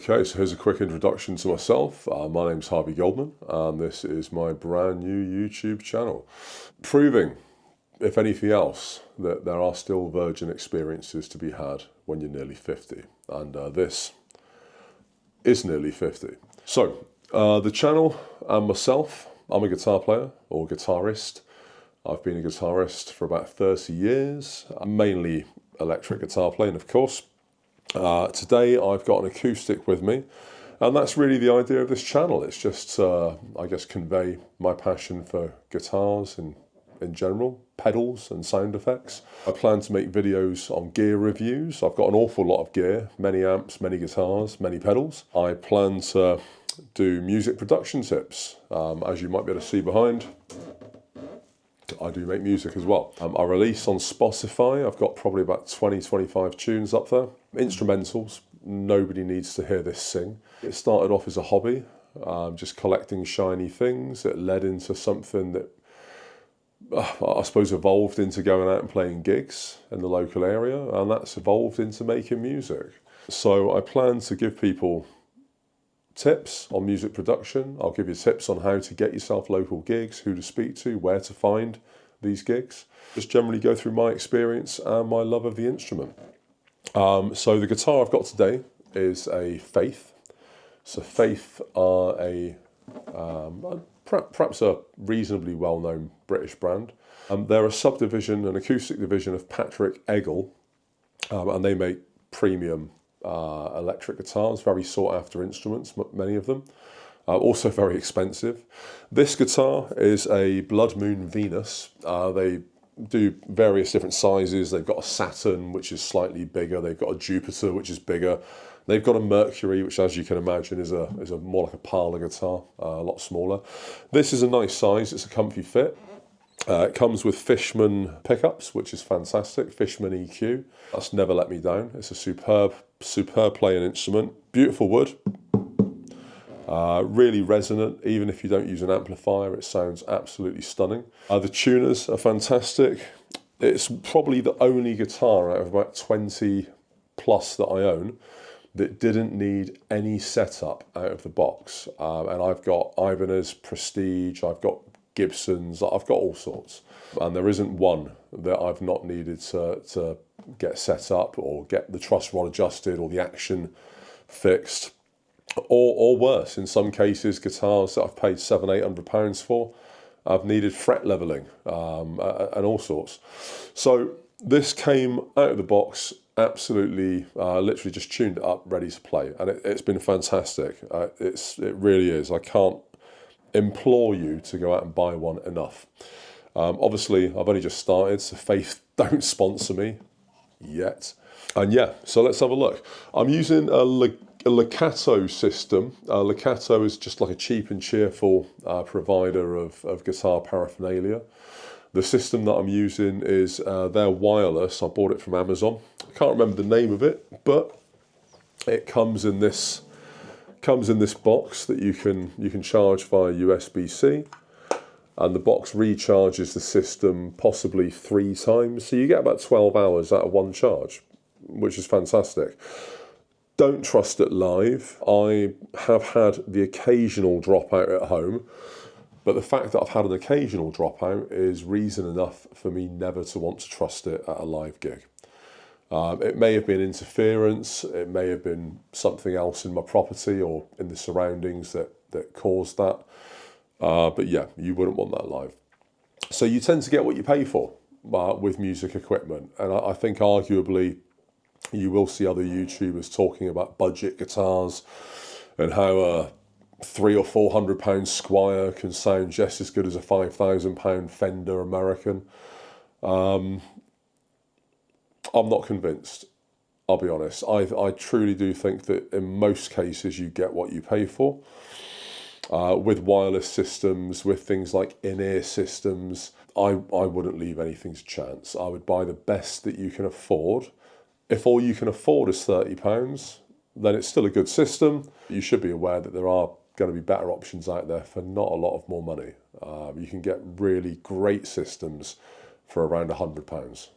Okay, so here's a quick introduction to myself. My name's Harvey Goldman, and this is my brand new YouTube channel. Proving, if anything else, that there are still virgin experiences to be had when you're nearly 50. And this is nearly 50. So, the channel and myself, I'm a guitar player or guitarist. I've been a guitarist for about 30 years, mainly electric guitar playing, of course. Today I've got an acoustic with me, and that's really the idea of this channel. It's just, I guess, convey my passion for guitars and in general, pedals and sound effects. I plan to make videos on gear reviews. I've got an awful lot of gear, many amps, many guitars, many pedals. I plan to do music production tips, as you might be able to see behind. I do make music as well. I release on Spotify. I've got probably about 20-25 tunes up there. Instrumentals. Nobody needs to hear this sing. It started off as a hobby, just collecting shiny things. It led into something that I suppose evolved into going out and playing gigs in the local area, and that's evolved into making music. So I plan to give people tips on music production. I'll give you tips on how to get yourself local gigs, who to speak to, where to find these gigs. Just generally go through my experience and my love of the instrument. So the guitar I've got today is a Faith. So Faith are perhaps a reasonably well-known British brand. They're a subdivision, an acoustic division of Patrick Eggle, and they make premium electric guitars, very sought after instruments, many of them. Also very expensive. This guitar is a Blood Moon Venus. They do various different sizes. They've got a Saturn, which is slightly bigger. They've got a Jupiter, which is bigger. They've got a Mercury, which, as you can imagine, is a more like a parlour guitar, a lot smaller. This is a nice size. It's a comfy fit. It comes with Fishman pickups, which is fantastic. Fishman EQ. That's never let me down. It's a superb playing instrument. Beautiful wood. Really resonant. Even if you don't use an amplifier, it sounds absolutely stunning. The tuners are fantastic. It's probably the only guitar out of about 20 plus that I own that didn't need any setup out of the box. And I've got Ibanez, Prestige, I've got Gibsons, I've got all sorts. And there isn't one that I've not needed to get set up or get the truss rod adjusted or the action fixed. Or worse, in some cases, guitars that I've paid £700-800 for, I've needed fret leveling and all sorts. So this came out of the box absolutely, literally just tuned it up, ready to play, and it's been fantastic. It really is. I can't implore you to go out and buy one enough. Obviously, I've only just started, so Faith don't sponsor me yet. And yeah, so let's have a look. I'm using a Legato system. Legato is just like a cheap and cheerful provider of guitar paraphernalia. The system that I'm using is they're wireless. I bought it from Amazon. I can't remember the name of it, but it comes in this box that you can charge via USB-C, and the box recharges the system possibly 3 times. So you get about 12 hours out of one charge, which is fantastic. Don't trust it live. I have had the occasional dropout at home, but the fact that I've had an occasional dropout is reason enough for me never to want to trust it at a live gig. It may have been interference, it may have been something else in my property or in the surroundings that caused that. But yeah, you wouldn't want that live. So you tend to get what you pay for with music equipment. And I think arguably you will see other YouTubers talking about budget guitars and how a £300 or £400 Squier can sound just as good as a £5,000 Fender American. I'm not convinced, I'll be honest. I truly do think that in most cases you get what you pay for. With wireless systems, with things like in-ear systems, I wouldn't leave anything to chance. I would buy the best that you can afford. If all you can afford is £30, then it's still a good system. You should be aware that there are going to be better options out there for not a lot of more money. You can get really great systems for around £100.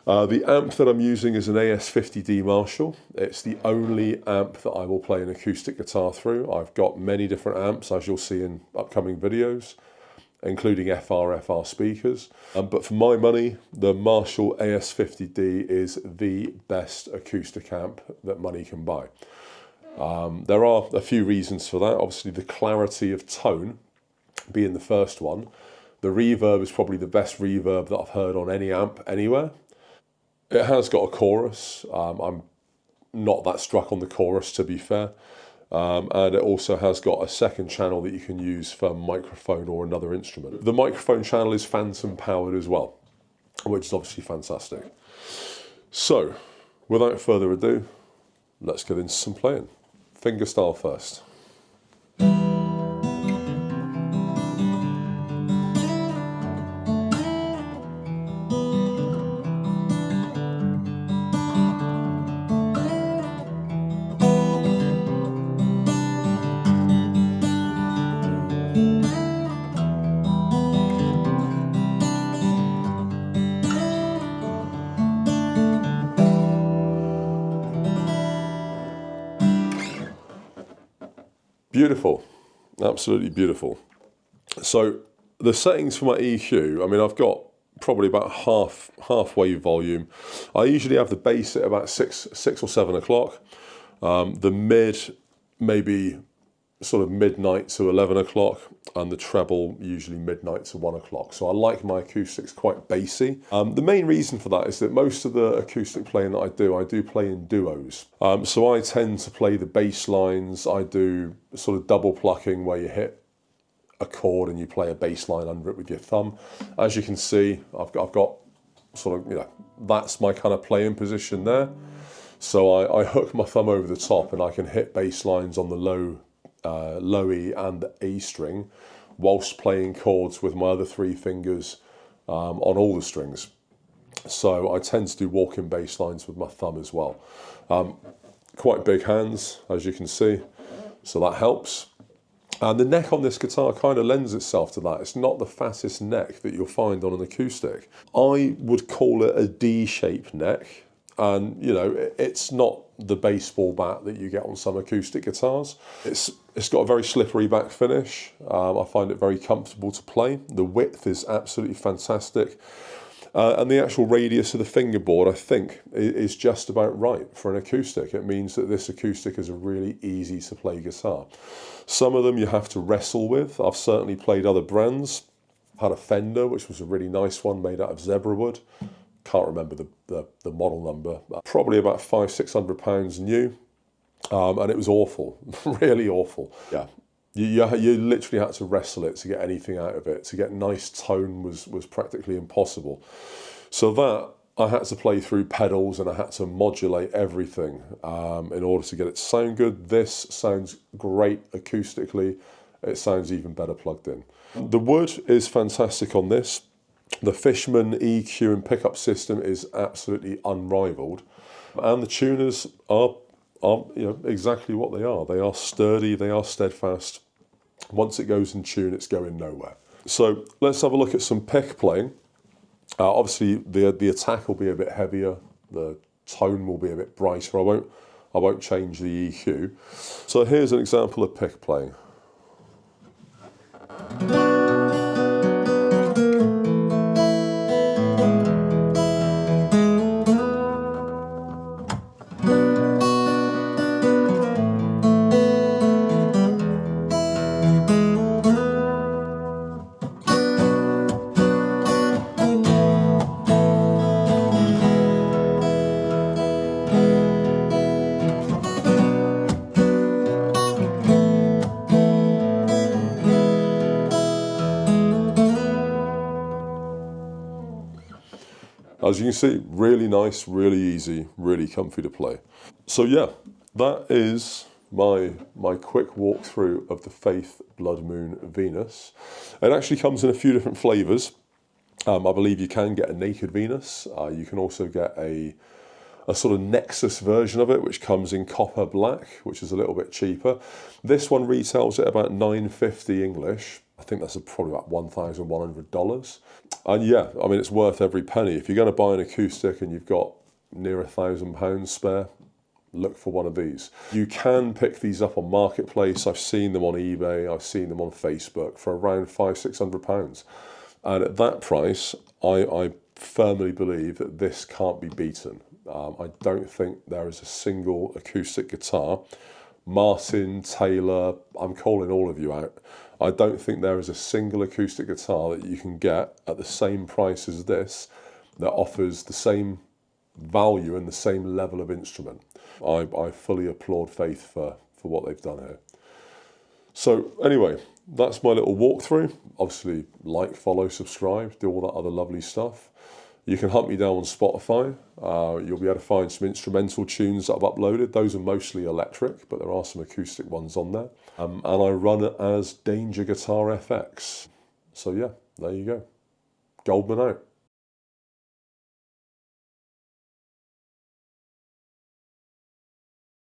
The amp that I'm using is an AS50D Marshall. It's the only amp that I will play an acoustic guitar through. I've got many different amps, as you'll see in upcoming videos, including FR speakers. But for my money, the Marshall AS50D is the best acoustic amp that money can buy. There are a few reasons for that. Obviously, the clarity of tone being the first one. The reverb is probably the best reverb that I've heard on any amp anywhere. It has got a chorus. I'm not that struck on the chorus, to be fair. And it also has got a second channel that you can use for microphone or another instrument. The microphone channel is phantom powered as well, which is obviously fantastic. So, without further ado, let's get into some playing. Fingerstyle first. Beautiful, absolutely beautiful. So the settings for my EQ, I mean, I've got probably about halfway volume. I usually have the bass at about 6 or 7 o'clock. The mid, maybe sort of midnight to 11 o'clock, and the treble usually midnight to 1 o'clock. So I like my acoustics quite bassy. The main reason for that is that most of the acoustic playing that I do play in duos. So I tend to play the bass lines. I do sort of double plucking where you hit a chord and you play a bass line under it with your thumb. As you can see, I've got sort of, you know, that's my kind of playing position there. So I hook my thumb over the top and I can hit bass lines on the low E and the A string whilst playing chords with my other 3 fingers on all the strings. So I tend to do walking bass lines with my thumb as well. Quite big hands, as you can see, so that helps. And the neck on this guitar kind of lends itself to that. It's not the fattest neck that you'll find on an acoustic. I would call it a D-shaped neck. And, you know, it's not the baseball bat that you get on some acoustic guitars. It's got a very slippery back finish. I find it very comfortable to play. The width is absolutely fantastic. And the actual radius of the fingerboard, I think, is just about right for an acoustic. It means that this acoustic is a really easy to play guitar. Some of them you have to wrestle with. I've certainly played other brands. Had a Fender, which was a really nice one made out of zebra wood. Can't remember the model number. Probably about £500–600 new. And it was awful, really awful. Yeah. You literally had to wrestle it to get anything out of it. To get nice tone was practically impossible. So that I had to play through pedals and I had to modulate everything in order to get it to sound good. This sounds great acoustically. It sounds even better plugged in. The wood is fantastic on this. The Fishman EQ and pickup system is absolutely unrivaled. And the tuners are you know, exactly what they are. They are sturdy, they are steadfast. Once it goes in tune, it's going nowhere. So let's have a look at some pick playing. Obviously, the attack will be a bit heavier. The tone will be a bit brighter. I won't change the EQ. So here's an example of pick playing. As you can see, really nice, really easy, really comfy to play. So yeah, that is my quick walkthrough of the Faith Blood Moon Venus. It actually comes in a few different flavours. I believe you can get a naked Venus. You can also get a sort of Nexus version of it, which comes in copper black, which is a little bit cheaper. This one retails at about $9.50 English. I I think that's probably about $1,100. And yeah, I mean, it's worth every penny. If you're going to buy an acoustic and you've got near £1,000 spare, look for one of these. You can pick these up on Marketplace. I've seen them on eBay. I've seen them on Facebook for around £500–600. And at that price, I firmly believe that this can't be beaten. I don't think there is a single acoustic guitar. Martin, Taylor, I'm calling all of you out. I don't think there is a single acoustic guitar that you can get at the same price as this that offers the same value and the same level of instrument. I fully applaud Faith for what they've done here. So anyway, that's my little walkthrough. Obviously, like, follow, subscribe, do all that other lovely stuff. You can hunt me down on Spotify. You'll be able to find some instrumental tunes that I've uploaded. Those are mostly electric, but there are some acoustic ones on there. And I run it as DangerGuitarFX. So yeah, there you go. Goldman out.